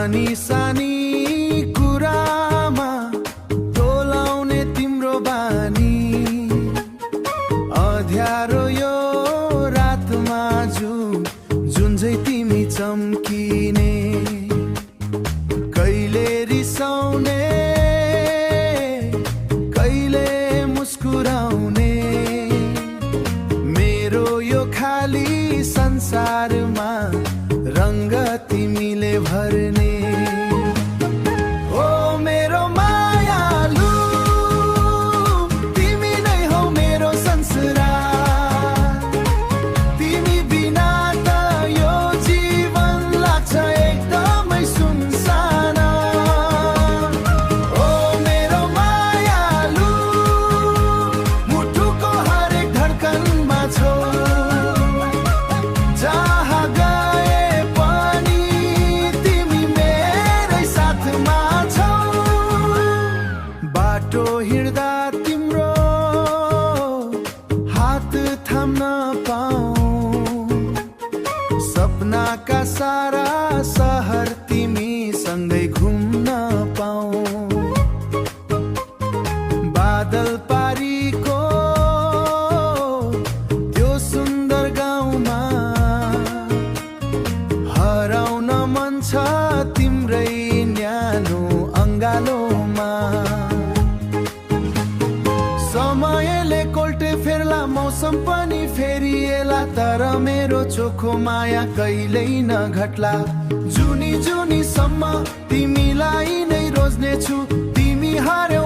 सानी सानी कुरामा टोलाउने तिम्रो बानी, अँध्यारो यो रातमा जुन चाहिँ तिमी चम्किने, कहिले रिसाउने कहिले मुस्कुराउने, मेरो यो खाली संसारमा रंग तिमीले भर्ने। ओ मेरो मायालु, तिमी नै हौ मेरो संसार, तिमी बिना त यो जीवन लाग्छ एकदमै सुनसान। ओ मेरो मायालु, मुटुको हरेक धड्कनमा छौ, जहाँ गए पनि तिमी मेरै साथमा छौ। बाटो हिँड्दा तिम्रो हात थाम्न पाऊँ, सपनाका सारा सहर तिमी सँगै घुम्न पाऊँ। बादल पारीको त्यो सुन्दर गाउँमा हराउन मन छ तिम्रै न्यानो अङ्गालोमा। समयले कोल्टे फेर्ला, मौसम पनि फेरिएला, तर मेरो चोखो माया कहिल्यै नघट्ला। जुनी जुनीसम्म तिमीलाई नै रोज्नेछु, तिमी हार्यौ